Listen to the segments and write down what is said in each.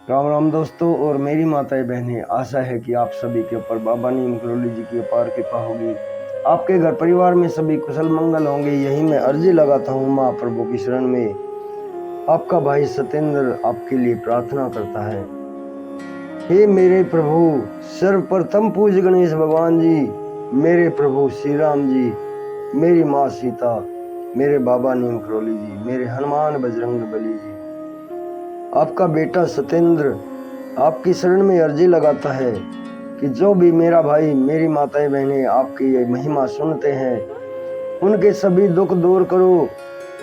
राम राम दोस्तों और मेरी माताएं बहनें, आशा है कि आप सभी के ऊपर बाबा नीम करोली जी की अपार कृपा होगी। आपके घर परिवार में सभी कुशल मंगल होंगे, यही मैं अर्जी लगाता हूँ महाप्रभु की शरण में। आपका भाई सत्येंद्र आपके लिए प्रार्थना करता है। हे मेरे प्रभु सर्वप्रथम पूज्य गणेश भगवान जी, मेरे प्रभु श्री राम जी, मेरी माँ सीता, मेरे बाबा नीम करोली जी, मेरे हनुमान बजरंग बली जी, आपका बेटा सत्येंद्र आपकी शरण में अर्जी लगाता है कि जो भी मेरा भाई मेरी माताएं बहनें आपकी ये महिमा सुनते हैं, उनके सभी दुख दूर करो,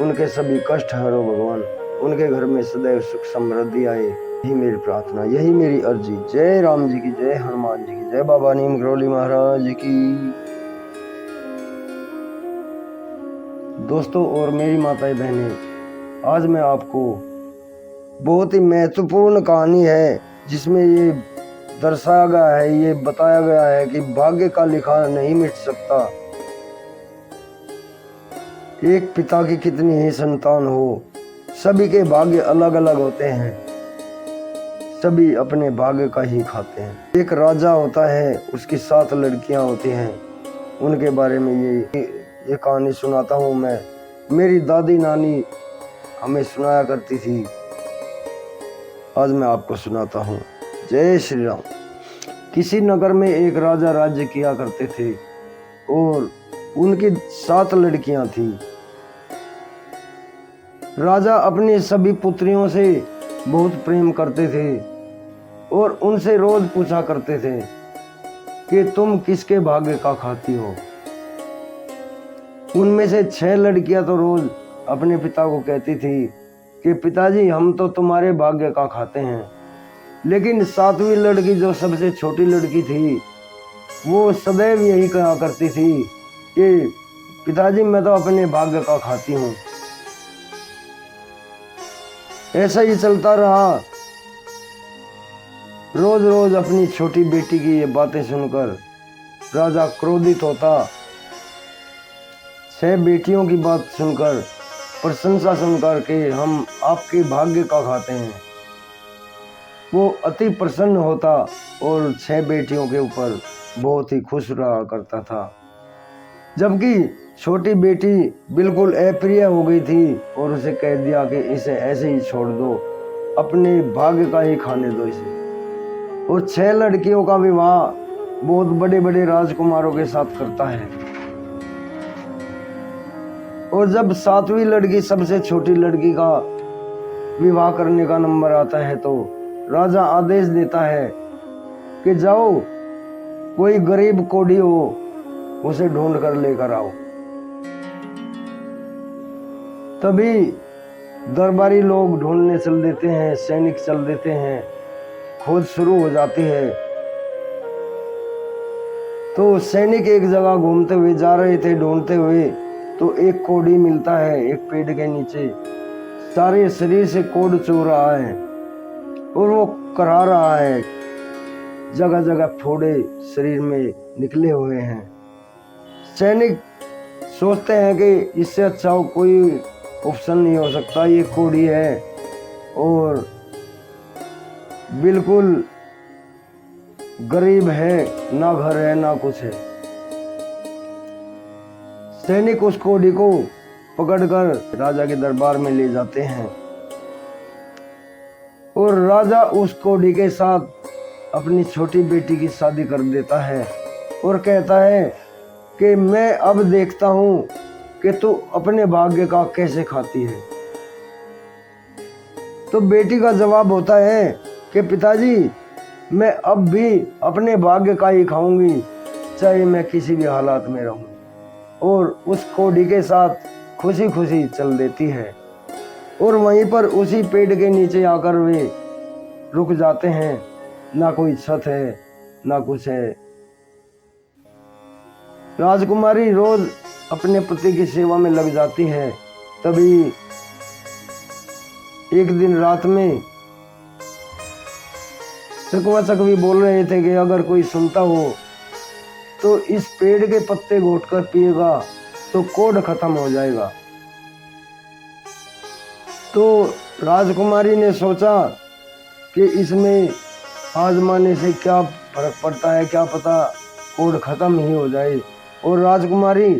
उनके सभी कष्ट हरो भगवान, उनके घर में सदैव सुख समृद्धि आए। यही मेरी प्रार्थना, यही मेरी अर्जी। जय राम जी की जय, हनुमान जी की जय, बाबा नीम करोली महाराज की। दोस्तों और मेरी माताएं बहनें, आज मैं आपको बहुत ही महत्वपूर्ण कहानी है जिसमें ये दर्शाया गया है, ये बताया गया है कि भाग्य का लिखा नहीं मिट सकता। एक पिता की कितनी ही संतान हो, सभी के भाग्य अलग अलग होते हैं, सभी अपने भाग्य का ही खाते हैं। एक राजा होता है, उसकी 7 लड़कियां होती हैं। उनके बारे में ये कहानी सुनाता हूँ मैं। मेरी दादी नानी हमें सुनाया करती थी, आज मैं आपको सुनाता हूँ। जय श्री राम। किसी नगर में एक राजा राज्य किया करते थे और उनकी 7 लड़कियां थी। राजा अपनी सभी पुत्रियों से बहुत प्रेम करते थे और उनसे रोज पूछा करते थे कि तुम किसके भाग्य का खाती हो। उनमें से 6 लड़कियां तो रोज अपने पिता को कहती थी कि पिताजी हम तो तुम्हारे भाग्य का खाते हैं, लेकिन 7वीं लड़की जो सबसे छोटी लड़की थी, वो सदैव यही कहा करती थी कि पिताजी मैं तो अपने भाग्य का खाती हूँ। ऐसा ही चलता रहा। रोज रोज अपनी छोटी बेटी की ये बातें सुनकर राजा क्रोधित होता। 6 बेटियों की बात सुनकर, प्रशंसा सुनकर के हम आपके भाग्य का खाते हैं, वो अति प्रसन्न होता और 6 बेटियों के ऊपर बहुत ही खुश रहा करता था। जबकि छोटी बेटी बिल्कुल अप्रिय हो गई थी और उसे कह दिया कि इसे ऐसे ही छोड़ दो, अपने भाग्य का ही खाने दो इसे। और 6 लड़कियों का विवाह बहुत बड़े बड़े राजकुमारों के साथ करता है। और जब 7वीं लड़की, सबसे छोटी लड़की का विवाह करने का नंबर आता है तो राजा आदेश देता है कि जाओ कोई गरीब कोढ़ी हो उसे ढूंढ कर लेकर आओ। तभी दरबारी लोग ढूंढने चल देते हैं, सैनिक चल देते हैं, खोज शुरू हो जाती है। तो सैनिक एक जगह घूमते हुए जा रहे थे, ढूंढते हुए, तो एक कोढ़ी मिलता है एक पेड़ के नीचे। सारे शरीर से कोढ़ चू रहा है और वो करा रहा है, जगह जगह फोड़े शरीर में निकले हुए हैं। सैनिक सोचते हैं कि इससे अच्छा कोई ऑप्शन नहीं हो सकता, ये कोढ़ी है और बिल्कुल गरीब है, ना घर है ना कुछ है। सैनिक उस कोढ़ी को पकड़कर राजा के दरबार में ले जाते हैं और राजा उस कोढ़ी के साथ अपनी छोटी बेटी की शादी कर देता है और कहता है कि मैं अब देखता हूँ कि तू अपने भाग्य का कैसे खाती है। तो बेटी का जवाब होता है कि पिताजी मैं अब भी अपने भाग्य का ही खाऊंगी, चाहे मैं किसी भी हालात में रहूं। और उस कोढ़ी के साथ खुशी खुशी चल देती है और वहीं पर उसी पेड़ के नीचे आकर वे रुक जाते हैं। ना कोई छत है ना कुछ है। राजकुमारी रोज अपने पति की सेवा में लग जाती है। तभी एक दिन रात में चकवाचक भी बोल रहे थे कि अगर कोई सुनता हो तो इस पेड़ के पत्ते घोटकर पिएगा तो कोढ़ खत्म हो जाएगा। तो राजकुमारी ने सोचा कि इसमें आजमाने से क्या फर्क पड़ता है, क्या पता कोड खत्म ही हो जाए। और राजकुमारी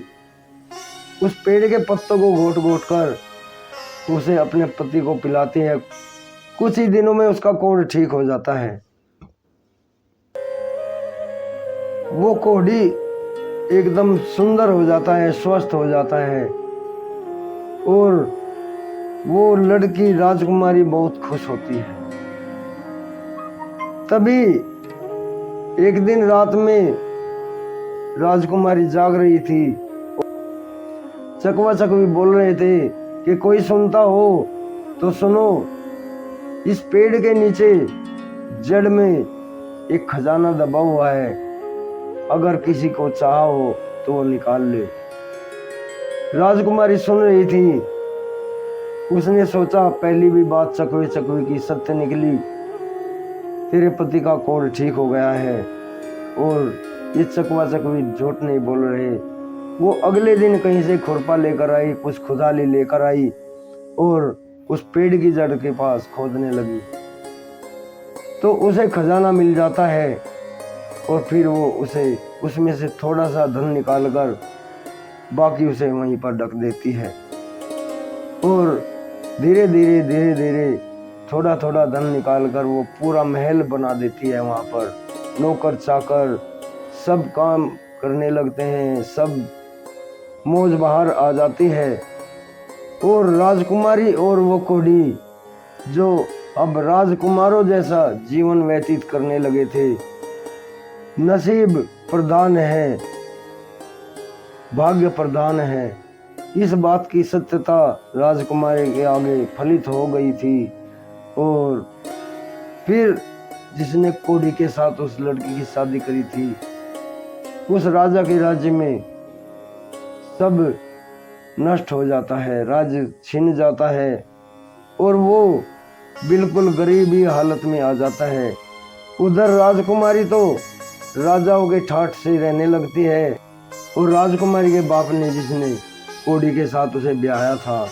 उस पेड़ के पत्तों को घोट घोट कर उसे अपने पति को पिलाती है। कुछ ही दिनों में उसका कोढ़ ठीक हो जाता है। वो कोढ़ी एकदम सुंदर हो जाता है, स्वस्थ हो जाता है और वो लड़की राजकुमारी बहुत खुश होती है। तभी एक दिन रात में राजकुमारी जाग रही थी। चकवा चकवी बोल रहे थे कि कोई सुनता हो तो सुनो, इस पेड़ के नीचे जड़ में एक खजाना दबा हुआ है, अगर किसी को चाहा हो तो वो निकाल ले। राजकुमारी सुन रही थी। उसने सोचा पहली भी बात चकवे चकवे की सत्य निकली, तेरे पति का कोढ़ ठीक हो गया है और ये चकवा चकवी झूठ नहीं बोल रहे। वो अगले दिन कहीं से खुरपा लेकर आई, कुछ खुदाली लेकर आई और उस पेड़ की जड़ के पास खोदने लगी तो उसे खजाना मिल जाता है। और फिर वो उसे उसमें से थोड़ा सा धन निकालकर बाकी उसे वहीं पर ढक देती है और धीरे धीरे थोड़ा थोड़ा धन निकालकर वो पूरा महल बना देती है। वहाँ पर नौकर चाकर सब काम करने लगते हैं, सब मौज बहार आ जाती है। और राजकुमारी और वो कोढ़ी जो अब राजकुमारों जैसा जीवन व्यतीत करने लगे थे, नसीब प्रधान है, भाग्य प्रधान है, इस बात की सत्यता राजकुमारी के आगे फलित हो गई थी। और फिर जिसने कोढ़ी के साथ उस लड़की की शादी करी थी, उस राजा के राज्य में सब नष्ट हो जाता है, राज्य छिन जाता है और वो बिल्कुल गरीबी हालत में आ जाता है। उधर राजकुमारी तो राजाओं के ठाठ से रहने लगती है और राजकुमारी के बाप ने जिसने कोढ़ी के साथ उसे ब्याहा था,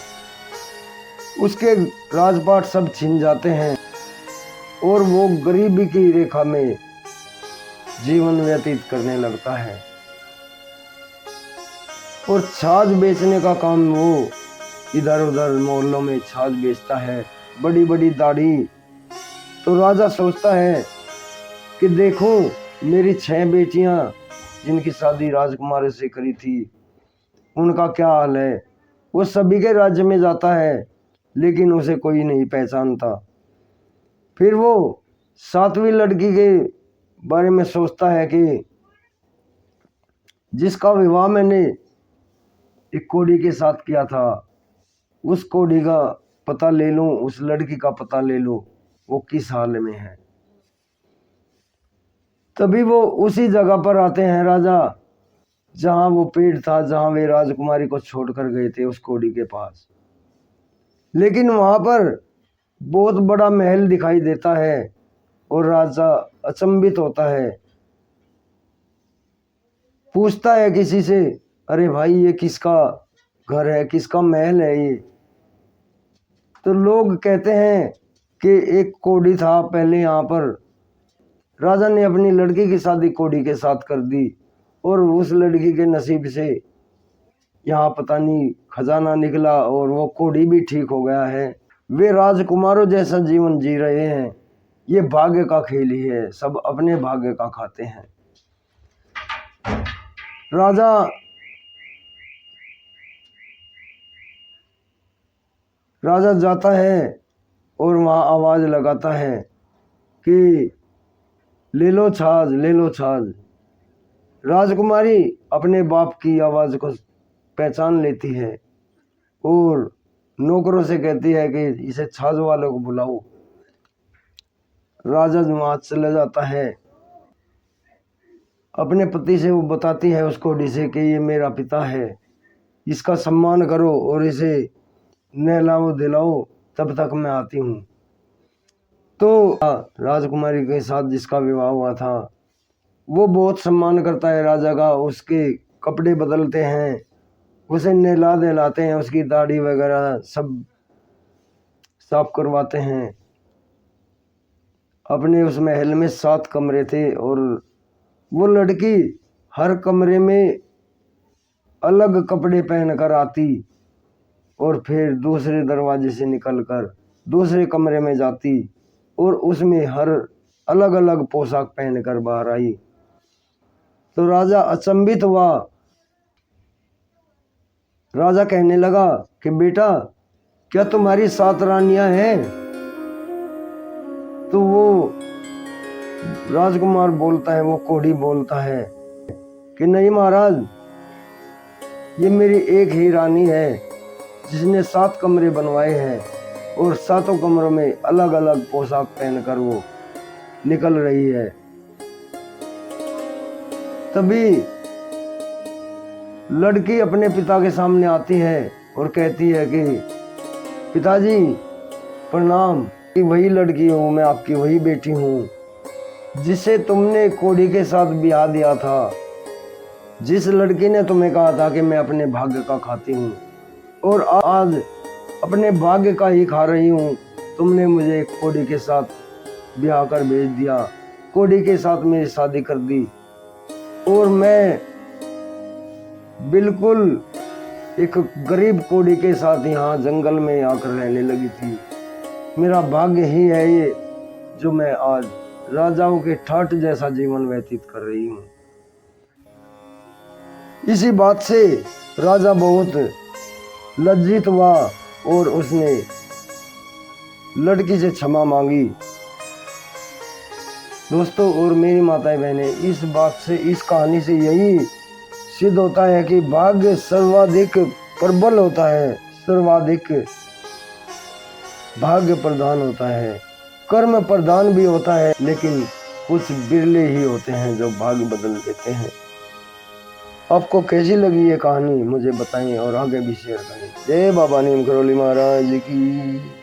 उसके राजपाट सब छिन जाते हैं और वो गरीबी की रेखा में जीवन व्यतीत करने लगता है। और छाछ बेचने का काम वो इधर उधर मोहल्लों में छाछ बेचता है, बड़ी बड़ी दाढ़ी। तो राजा सोचता है कि देखो मेरी 6 बेटियां जिनकी शादी राजकुमारी से करी थी, उनका क्या हाल है। वो सभी के राज्य में जाता है लेकिन उसे कोई नहीं पहचानता। फिर वो 7वीं लड़की के बारे में सोचता है कि जिसका विवाह मैंने एक कोढ़ी के साथ किया था, उस कोढ़ी का पता ले लूं, उस लड़की का पता ले लूं वो किस हाल में है। तभी वो उसी जगह पर आते हैं राजा, जहां वो पेड़ था जहां वे राजकुमारी को छोड़कर गए थे, उस कोढ़ी के पास। लेकिन वहां पर बहुत बड़ा महल दिखाई देता है और राजा अचंभित होता है, पूछता है किसी से, अरे भाई ये किसका घर है, किसका महल है ये। तो लोग कहते हैं कि एक कोढ़ी था पहले यहाँ पर, राजा ने अपनी लड़की की शादी कोढ़ी के साथ कर दी और उस लड़की के नसीब से यहाँ पता नहीं खजाना निकला और वो कोढ़ी भी ठीक हो गया है। वे राजकुमारों जैसा जीवन जी रहे हैं। ये भाग्य का खेल ही है, सब अपने भाग्य का खाते हैं। राजा जाता है और वहाँ आवाज लगाता है कि ले लो छाछ, ले लो छाछ। राजकुमारी अपने बाप की आवाज को पहचान लेती है और नौकरों से कहती है कि इसे छाछ वालों को बुलाओ। राजा वहां चला जाता है, अपने पति से वो बताती है उसको से कि ये मेरा पिता है, इसका सम्मान करो और इसे नहलाओ दिलाओ, तब तक मैं आती हूँ। तो राजकुमारी के साथ जिसका विवाह हुआ था वो बहुत सम्मान करता है राजा का, उसके कपड़े बदलते हैं, उसे नहला दिलाते हैं, उसकी दाढ़ी वगैरह सब साफ करवाते हैं। अपने उस महल में 7 कमरे थे और वो लड़की हर कमरे में अलग कपड़े पहनकर आती और फिर दूसरे दरवाजे से निकलकर दूसरे कमरे में जाती और उसमें हर अलग अलग पोशाक पहनकर बाहर आई। तो राजा अचंभित हुआ। राजा कहने लगा कि बेटा, क्या तुम्हारी 7 रानियां हैं? तो वो राजकुमार बोलता है, वो कोढ़ी बोलता है कि नहीं महाराज, ये मेरी एक ही रानी है जिसने 7 कमरे बनवाए हैं और 7 कमरों में अलग अलग पोशाक पहनकर वो निकल रही है। तभी लड़की अपने पिता के सामने आती है और कहती है कि पिताजी प्रणाम, वही लड़की हूँ मैं, आपकी वही बेटी हूँ जिसे तुमने कोढ़ी के साथ ब्याह दिया था, जिस लड़की ने तुम्हें कहा था कि मैं अपने भाग्य का खाती हूँ और आज अपने भाग्य का ही खा रही हूँ। तुमने मुझे कोढ़ी के साथ ब्याह कर भेज दिया, कोढ़ी के साथ मेरी शादी कर दी और मैं बिल्कुल एक गरीब कोढ़ी के साथ यहाँ जंगल में आकर रहने लगी थी। मेरा भाग्य ही है ये जो मैं आज राजाओं के ठाट जैसा जीवन व्यतीत कर रही हूँ। इसी बात से राजा बहुत लज्जित हुआ और उसने लड़की से क्षमा मांगी। दोस्तों और मेरी माताएं बहनें, इस बात से, इस कहानी से यही सिद्ध होता है कि भाग्य सर्वाधिक प्रबल होता है, सर्वाधिक भाग्य प्रधान होता है, कर्म प्रधान भी होता है, लेकिन कुछ बिरले ही होते हैं जो भाग्य बदल देते हैं। आपको कैसी लगी ये कहानी मुझे बताएं और आगे भी शेयर करें। जय बाबा नीम करौली महाराज की।